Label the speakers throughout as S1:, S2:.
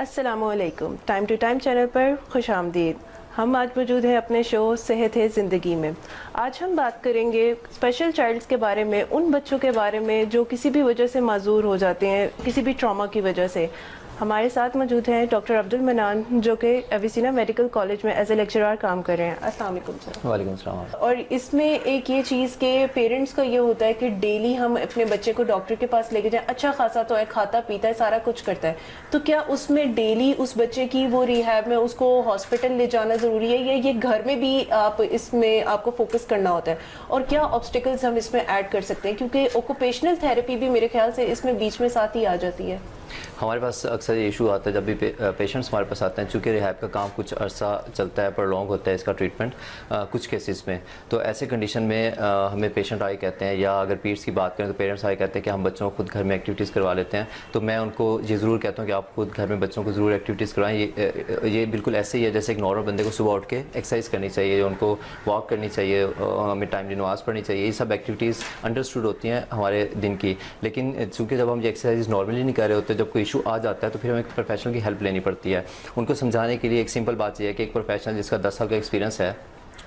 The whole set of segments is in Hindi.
S1: अस्सलामुअलैकुम। टाइम टू टाइम चैनल पर खुश आमदीद। हम आज मौजूद हैं अपने शो सेहत है ज़िंदगी में। आज हम बात करेंगे स्पेशल चाइल्ड्स के बारे में, उन बच्चों के बारे में जो किसी भी वजह से माजूर हो जाते हैं, किसी भी ट्रॉमा की वजह से। हमारे साथ मौजूद हैं डॉक्टर अब्दुल मनान, जो कि अविसिना मेडिकल कॉलेज में एज ए लेक्चरर काम कर रहे हैं। अस्सलाम वालेकुम सर।
S2: वालेकुम सलाम।
S1: और इसमें एक ये चीज़ के पेरेंट्स का ये होता है कि डेली हम अपने बच्चे को डॉक्टर के पास लेके जाएं, अच्छा खासा तो है, खाता पीता है, सारा कुछ करता है, तो क्या उसमें डेली उस बच्चे की वो रिहैब में उसको हॉस्पिटल ले जाना ज़रूरी है, या ये घर में भी आप इसमें आपको फोकस करना होता है? और क्या ऑब्स्टिकल्स हम इसमें ऐड कर सकते हैं, क्योंकि ऑक्यूपेशनल थेरेपी भी मेरे ख्याल से इसमें बीच में साथ ही आ जाती है।
S2: हमारे पास अक्सर ये इशू आता है जब भी पेशेंट्स हमारे पास आते हैं, चूँकि रिहैब का काम कुछ अरसा चलता है, प्रॉन्ग होता है इसका ट्रीटमेंट कुछ केसेस में। तो ऐसे कंडीशन में हमें पेशेंट आए कहते हैं, या अगर पीरियड्स की बात करें तो पेरेंट्स आए कहते हैं कि हम बच्चों को खुद घर में एक्टिविटीज़ करवा लेते हैं। तो मैं उनको ये ज़रूर कहता हूँ कि आप खुद घर में बच्चों को ज़रूर एक्टिविटीज़ करवाएं। ये बिल्कुल ऐसे ही है जैसे एक नॉर्मल बंदे को सुबह उठ के एक्सरसाइज करनी चाहिए, उनको वॉक करनी चाहिए, हमें टाइमली नमाज़ पढ़नी चाहिए। ये सब एक्टिविटीज़ अंडरस्टूड होती हैं हमारे दिन की। लेकिन चूँकि जब हम ये एक्सरसाइज नॉर्मली नहीं कर रहे होते, जब कोई इशू आ जाता है तो फिर हमें एक प्रोफेशनल की हेल्प लेनी पड़ती है। उनको समझाने के लिए एक सिंपल बात यह है कि एक प्रोफेशनल जिसका 10 साल का एक्सपीरियंस है,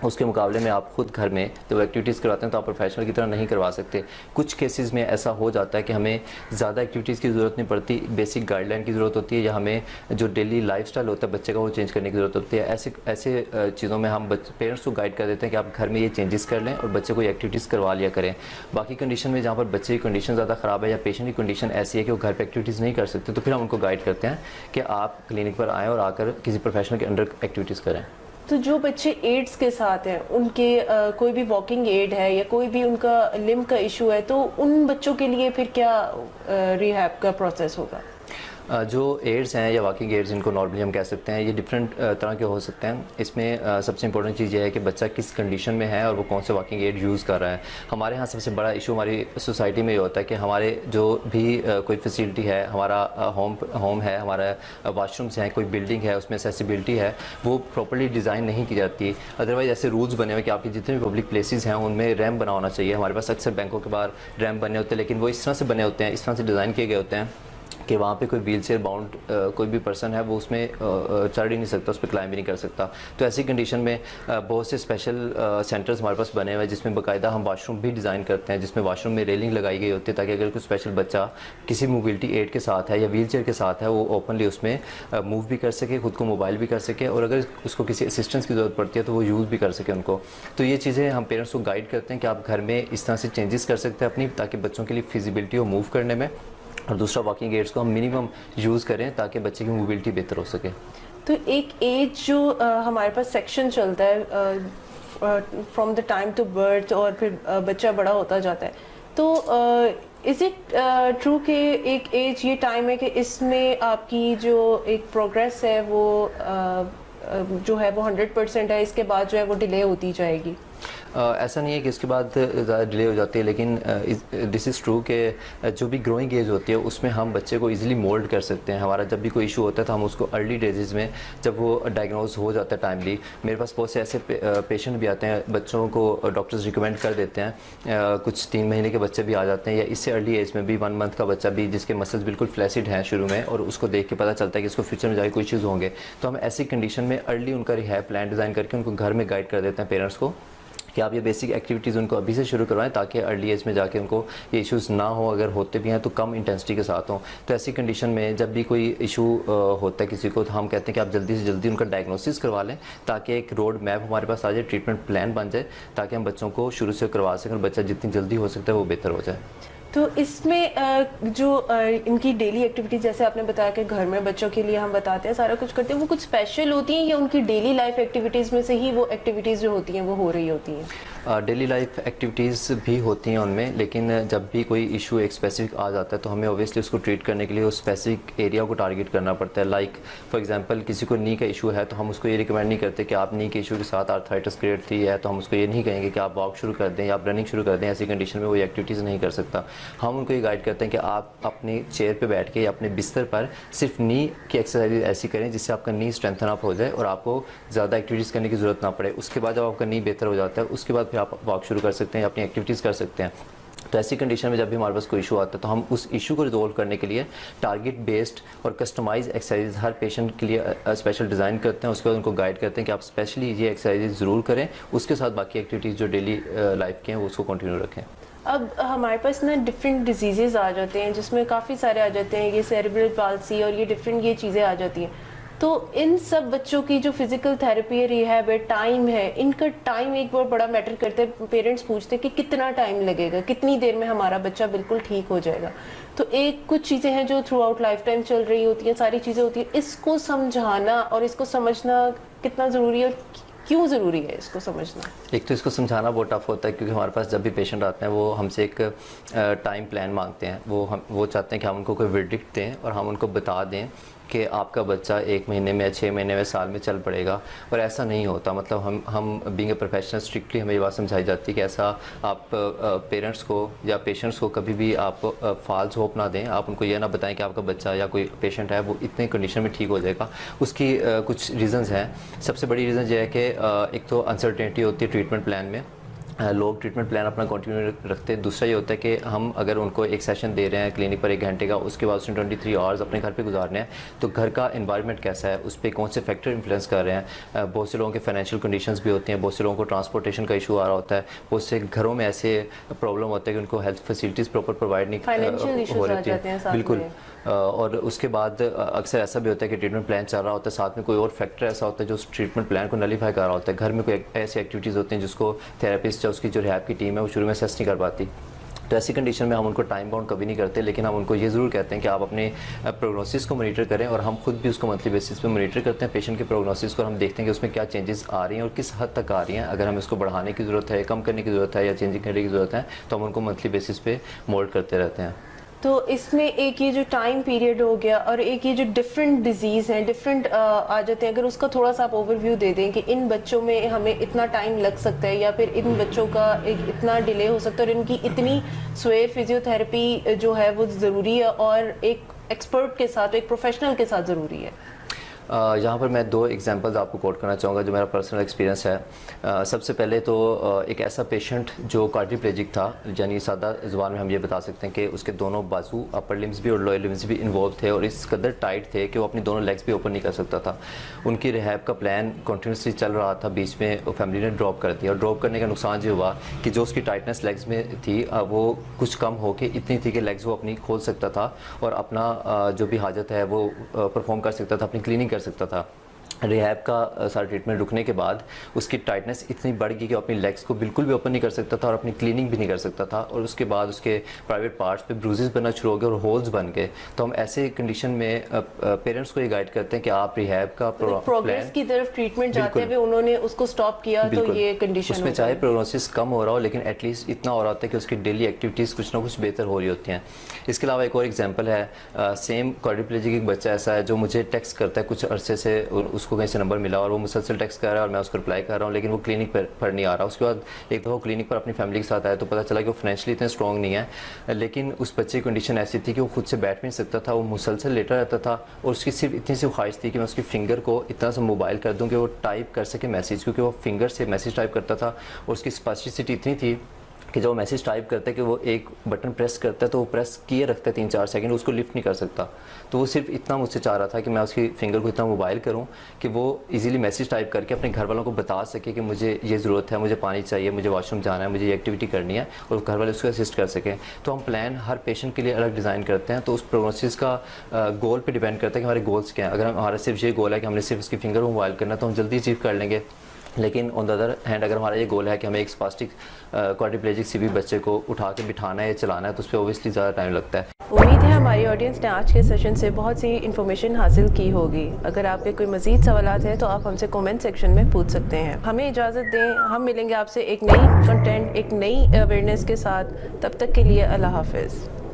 S2: उसके मुकाबले में आप खुद घर में जब एक्टिविटीज़ करवाते हैं तो आप प्रोफेशनल की तरह नहीं करवा सकते। कुछ केसेस में ऐसा हो जाता है कि हमें ज़्यादा एक्टिविटीज़ की ज़रूरत नहीं पड़ती, बेसिक गाइडलाइन की ज़रूरत होती है, या हमें जो डेली लाइफस्टाइल होता है बच्चे का वो चेंज करने की ज़रूरत होती है। ऐसे चीज़ों में हम पेरेंट्स को गाइड कर देते हैं कि आप घर में ये चेंजेस कर लें और बच्चे को एक्टिविटीज़ करवा लिया करें। बाकी कंडीशन में जहाँ पर बच्चे की कंडीशन ज़्यादा ख़राब है या पेशेंट की कंडीशन ऐसी है कि वो घर पर एक्टिविटीज़ नहीं कर सकते, तो फिर हम उनको गाइड करते हैं कि आप क्लिनिक पर आएँ और आकर किसी प्रोफेशनल के अंडर एक्टिविटीज़ करें।
S1: तो जो बच्चे एड्स के साथ हैं, उनके कोई भी वॉकिंग एड है या कोई भी उनका लिम्ब का इशू है, तो उन बच्चों के लिए फिर क्या रिहैब का प्रोसेस होगा?
S2: जो एड्स हैं या वॉकिंग एड्स, इनको नॉर्मली हम कह सकते हैं, ये डिफरेंट तरह के हो सकते हैं। इसमें सबसे इंपॉर्टेंट चीज़ ये है कि बच्चा किस कंडीशन में है और वो कौन से वॉकिंग एड यूज़ कर रहा है। हमारे यहाँ सबसे बड़ा इशू हमारी सोसाइटी में ये होता है कि हमारे जो भी कोई फैसिलिटी है, हमारा होम है, हमारा वाशरूम्स हैं, कोई बिल्डिंग है, उसमें एक्सेसिबिलिटी है, वो प्रॉपर्ली डिज़ाइन नहीं की जाती। अदरवाइज ऐसे रूल्स बने हुए कि आपकी जितने भी पब्लिक प्लेसेस हैं उनमें रैम्प बना होना चाहिए। हमारे पास अक्सर बैंकों के बाहर रैम्प बने होते हैं, लेकिन वो इस तरह से बने होते हैं, इस तरह से डिज़ाइन किए गए होते हैं कि वहाँ पे कोई व्हील चेयर बाउंड कोई भी पर्सन है वो उसमें चढ़ ही नहीं सकता, उस पर क्लाइंब भी नहीं कर सकता। तो ऐसी कंडीशन में बहुत से स्पेशल सेंटर्स हमारे पास बने हुए हैं जिसमें बाकायदा हम वाशरूम भी डिज़ाइन करते हैं, जिसमें वाशरूम में रेलिंग लगाई गई होती है ताकि अगर कोई स्पेशल बच्चा किसी मोबिलिटी एड के साथ है या व्हील चेयर के साथ है, वो ओपनली उसमें मूव भी कर सके, खुद को मोबाइल भी कर सके, और अगर उसको किसी असिस्टेंस की ज़रूरत पड़ती है तो वो यूज़ भी कर सके उनको। तो ये चीज़ें हम पेरेंट्स को गाइड करते हैं कि आप घर में इस तरह से चेंजेस कर सकते हैं अपनी, ताकि बच्चों के लिए फिजिबिलिटी हो मूव करने में, और दूसरा वॉकिंग एड्स को हम मिनिमम यूज़ करें ताकि बच्चे की मोबिलिटी बेहतर हो सके।
S1: तो एक एज जो हमारे पास सेक्शन चलता है from the time to birth, और फिर बच्चा बड़ा होता जाता है, तो इज़ इट ट्रू कि एक एज ये टाइम है कि इसमें आपकी जो एक प्रोग्रेस है वो जो है वो 100% है, इसके बाद जो है वो डिले होती जाएगी?
S2: ऐसा नहीं है कि इसके बाद ज़्यादा डिले हो जाती है, लेकिन दिस इज़ ट्रू कि जो भी ग्रोइंग एज होती है उसमें हम बच्चे को इजीली मोल्ड कर सकते हैं। हमारा जब भी कोई इशू होता है तो हम उसको अर्ली डेजेस में, जब वो डायग्नोज हो जाता है टाइमली, मेरे पास बहुत से ऐसे पेशेंट भी आते हैं, बच्चों को डॉक्टर्स रिकमेंड कर देते हैं, कुछ 3 महीने के बच्चे भी आ जाते हैं, या इससे अर्ली एज में भी 1 मंथ का बच्चा भी जिसके मसल्स बिल्कुल फ्लैसिड हैं शुरू में, और उसको देख के पता चलता है कि इसको फ्यूचर में जाके कोई इश्यूज़ होंगे। तो हम ऐसी कंडीशन में अर्ली उनका रिहैब प्लान डिज़ाइन करके उनको घर में गाइड कर देते हैं पेरेंट्स को कि आप ये बेसिक एक्टिविटीज़ उनको अभी से शुरू करवाएं ताकि अर्ली एज में जाके उनको ये इश्यूज़ ना हो, अगर होते भी हैं तो कम इंटेंसिटी के साथ हों। तो ऐसी कंडीशन में जब भी कोई इशू होता है किसी को, तो हम कहते हैं कि आप जल्दी से जल्दी उनका डायग्नोसिस करवा लें ताकि एक रोड मैप हमारे पास आ जाए, ट्रीटमेंट प्लान बन जाए, ताकि हम बच्चों को शुरू से करवा सकें और बच्चा जितनी जल्दी हो सकता है वो बेहतर हो जाए।
S1: तो इसमें जो इनकी डेली एक्टिविटीज़, जैसे आपने बताया कि घर में बच्चों के लिए हम बताते हैं, सारा कुछ करते हैं, वो कुछ स्पेशल होती हैं या उनकी डेली लाइफ एक्टिविटीज़ में से ही वो एक्टिविटीज़ जो होती हैं वो हो रही होती हैं?
S2: डेली लाइफ एक्टिविटीज़ भी होती हैं उनमें, लेकिन जब भी कोई इशू एक स्पेसिफिक आ जाता है तो हमें ओबियसली उसको ट्रीट करने के लिए उस स्पेसिफिक एरिया को टारगेट करना पड़ता है। लाइक फॉर एग्जांपल किसी को नी का इशू है तो हम उसको ये रिकमेंड नहीं करते कि आप नी के इशू के साथ आर्थराइटिस क्रिएट थी है तो हम उसको ये नहीं कहेंगे कि आप वॉक शुरू कर दें या आप रनिंग शुरू कर दें। ऐसी कंडीशन में वो एक्टिविटीज़ नहीं कर सकता। हम उनको ये गाइड करते हैं कि आप अपने चेयर पर बैठ के या अपने बिस्तर पर सिर्फ नी की एक्सरसाइज ऐसी करें जिससे आपका नी स्ट्रेंथन अप हो जाए और आपको ज़्यादा एक्टिविटीज़ करने की ज़रूरत ना पड़े। उसके बाद जब आपका नी बेहतर हो जाता है उसके बाद फिर आप वॉक शुरू कर सकते हैं, अपनी एक्टिविटीज़ कर सकते हैं। तो ऐसी कंडीशन में जब भी हमारे पास कोई इशू आता है तो हम उस इशू को रिजोल्व करने के लिए टारगेट बेस्ड और कस्टमाइज एक्सरसाइज हर पेशेंट के लिए स्पेशल डिज़ाइन करते हैं। उसके बाद उनको गाइड करते हैं कि आप स्पेशली ये एक्सरसाइज ज़रूर करें, उसके साथ बाकी एक्टिविटीज़ जो डेली लाइफ के हैं वो उसको कंटिन्यू रखें।
S1: अब हमारे पास ना डिफरेंट डिजीज़ेज़ आ जाते हैं जिसमें काफ़ी सारे आ जाते हैं, ये सेरेब्रल पाल्सी और ये डिफरेंट ये चीज़ें आ जाती हैं। तो इन सब बच्चों की जो फिजिकल थेरेपी है, रिहैब है, टाइम है, इनका टाइम एक बहुत बड़ा मैटर करता है। पेरेंट्स पूछते हैं कि कितना टाइम लगेगा, कितनी देर में हमारा बच्चा बिल्कुल ठीक हो जाएगा। तो एक कुछ चीज़ें हैं जो थ्रू आउट लाइफ टाइम चल रही होती हैं, सारी चीज़ें होती हैं, इसको समझाना और इसको समझना कितना ज़रूरी है और क्यों ज़रूरी है इसको समझना? एक
S2: तो इसको समझाना बहुत टफ होता है क्योंकि हमारे पास जब भी पेशेंट आते हैं वो हमसे एक टाइम प्लान मांगते हैं। वो चाहते हैं कि हम उनको कोई वर्डिक्ट दें और हम उनको बता दें कि आपका बच्चा 1 महीने में, 6 महीने में, साल में चल पड़ेगा। और ऐसा नहीं होता। मतलब हम बीइंग ए प्रोफेशनल स्ट्रिक्टली हमें ये बात समझाई जाती है कि ऐसा आप पेरेंट्स को या पेशेंट्स को कभी भी आप फॉल्स होप ना दें। आप उनको ये ना बताएं कि आपका बच्चा या कोई पेशेंट है वो इतने कंडीशन में ठीक हो जाएगा। उसकी कुछ रीज़न्स हैं। सबसे बड़ी रीज़न ये है कि एक तो अनसर्टेनिटी होती है ट्रीटमेंट प्लान में, लोग ट्रीटमेंट प्लान अपना कंटिन्यू रखते हैं। दूसरा ये होता है कि हम अगर उनको एक सेशन दे रहे हैं क्लिनिक पर 1 घंटे का, उसके बाद उसने 23 आवर्स अपने घर पे गुजारने हैं, तो घर का एनवायरनमेंट कैसा है, उस पर कौन से फैक्टर इन्फ्लुएंस कर रहे हैं। बहुत से लोगों के फाइनेंशियल कंडीशंस भी होती हैं, बहुत से लोगों को ट्रांसपोर्टेशन का इशू आ रहा होता है, बहुत से घरों में ऐसे प्रॉब्लम होता है कि उनको हेल्थ फैसिलिटीज़ प्रॉपर प्रोवाइड नहीं हो रही थी। बिल्कुल। और उसके बाद अक्सर ऐसा भी होता है कि ट्रीटमेंट प्लान चल रहा होता है, साथ में कोई और फैक्टर ऐसा होता है जो उस ट्रीटमेंट प्लान को नलीफाई कर रहा होता है। घर में कोई ऐसी एक्टिविटीज़ होती हैं जिसको थेरेपिस्ट या उसकी जो रिहैब की टीम है वो शुरू में असेस नहीं कर पाती। तो ऐसी कंडीशन में हम उनको टाइम बाउंड कभी नहीं करते, लेकिन हम उनको ये ज़रूर कहते हैं कि आप अपने प्रोग्नोसिस को मॉनिटर करें। और हम खुद भी उसको मंथली बेसिस पे मॉनिटर करते हैं पेशेंट के प्रोग्नोसिस को। हम देखते हैं कि उसमें क्या चेंजेस आ रही हैं और किस हद तक आ रही हैं। अगर हमें उसको बढ़ाने की ज़रूरत है, कम करने की ज़रूरत है या चेंजिंग करने की ज़रूरत है, तो हम उनको मंथली बेसिस पे मोल्ड करते रहते हैं।
S1: तो इसमें एक ये जो टाइम पीरियड हो गया और एक ये जो डिफरेंट डिजीज़ हैं, डिफरेंट आ जाते हैं, अगर उसका थोड़ा सा आप ओवरव्यू दे दें कि इन बच्चों में हमें इतना टाइम लग सकता है या फिर इन बच्चों का एक इतना डिले हो सकता है और इनकी इतनी स्वेयर फिजियोथेरेपी जो है वो ज़रूरी है और एक एक्सपर्ट के साथ, एक प्रोफेशनल के साथ ज़रूरी है।
S2: यहाँ पर मैं 2 एग्जांपल्स आपको कोट करना चाहूँगा जो मेरा पर्सनल एक्सपीरियंस है। सबसे पहले तो एक ऐसा पेशेंट जो क्वाड्रिप्लेजिक था, यानी सादा ज़ुबान में हम ये बता सकते हैं कि उसके दोनों बाजू, अपर लिम्स भी और लोअर लिम्स भी इन्वॉल्व थे और इस कदर टाइट थे कि वो अपनी दोनों लेग्स भी ओपन नहीं कर सकता था। उनकी रिहैब का प्लान कंटिन्यूसली चल रहा था, बीच में फैमिली ने ड्रॉप कर दिया और ड्रॉप करने का नुकसान ये हुआ कि जो उसकी टाइटनेस लेग्स में थी वो कुछ कम होकर इतनी थी कि लेग्स वो अपनी खोल सकता था और अपना जो भी हाजत है वो परफॉर्म कर सकता था, अपनी क्लीनिंग कर सकता था। रिहैब का सारा ट्रीटमेंट रुकने के बाद उसकी टाइटनेस इतनी बढ़ गई कि अपनी लेग्स को बिल्कुल भी ओपन नहीं कर सकता था और अपनी क्लीनिंग भी नहीं कर सकता था और उसके बाद उसके प्राइवेट पार्ट्स पे ब्रूजेस बनना शुरू हो गए और होल्स बन गए। तो हम ऐसे कंडीशन में पेरेंट्स को ये गाइड करते हैं कि आप रिहैब का
S1: प्रोग्रेस की तरफ ट्रीटमेंट जाते हुए उन्होंने उसको स्टॉप किया तो ये कंडीशन
S2: उसमें चाहे प्रोग्नोसिस कम हो रहा हो लेकिन एटलीस्ट इतना हो रहा होता है कि उसकी डेली एक्टिविटीज़ कुछ ना कुछ बेहतर हो रही होती हैं। इसके अलावा एक और एग्जाम्पल है, सेम क्वाड्रिप्लेजिक एक बच्चा ऐसा है जो मुझे टेक्स्ट करता है कुछ अरसे से, उसको कहीं से नंबर मिला और वो मुसलसल टेक्स्ट कर रहा है और मैं उसको रिप्लाई कर रहा हूँ, लेकिन वो क्लिनिक पर नहीं आ रहा। उसके बाद एक दफ़ा क्लिनिक पर अपनी फैमिली के साथ आया तो पता चला कि वो फाइनेंशियली इतने स्ट्रॉन्ग नहीं है, लेकिन उस बच्चे की कंडीशन ऐसी थी कि वो खुद से बैठ भी नहीं सकता था, वो मुसलसल लेटा रहता था और उसकी सिर्फ इतनी सी ख्वाहिश थी कि मैं उसकी फिंगर को इतना सा मोबाइल कर दूँ कि वो टाइप कर सके मैसेज, क्योंकि वो फिंगर से मैसेज टाइप करता था और उसकी स्पेसिफिसिटी इतनी थी कि जब वो मैसेज टाइप करता है कि वो एक बटन प्रेस करता है तो वो प्रेस किए रखता है 3-4 सेकंड, उसको लिफ्ट नहीं कर सकता। तो वो सिर्फ इतना मुझसे चाह रहा था कि मैं उसकी फिंगर को इतना मोबाइल करूं कि वो इजीली मैसेज टाइप करके अपने घर वालों को बता सके कि मुझे ये ज़रूरत है, मुझे पानी चाहिए, मुझे वॉशरूम जाना है, मुझे ये एक्टिविटी करनी है और घर वाले उसको असिस्ट कर सकें। तो हम प्लान हर पेशेंट के लिए अलग डिज़ाइन करते हैं। तो उस प्रोग्नोसिस का गोल पर डिपेंड करता है कि हमारे गोल्स क्या हैं। अगर हमारा सिर्फ ये गोल है कि हमने सिर्फ उसकी फिंगर को मोबाइल करना तो हम जल्दी अचीव कर लेंगे, लेकिन ऑन द अदर हैंड अगर हमारा ये गोल है कि हमें एक स्पास्टिक क्वाड्रिप्लेजिक सीवी बच्चे को उठा के बिठाना है या चलाना है तो उस पर ओबियसली ज़्यादा टाइम लगता है।
S1: उम्मीद है हमारी ऑडियंस ने आज के सेशन से बहुत सी इन्फॉर्मेशन हासिल की होगी। अगर आपके कोई मज़ीद सवालात हैं तो आप हमसे कमेंट सेक्शन में पूछ सकते हैं। हमें इजाज़त दें, हम मिलेंगे आपसे एक नई कंटेंट, एक नई अवेयरनेस के साथ। तब तक के लिए अल्लाह हाफिज़।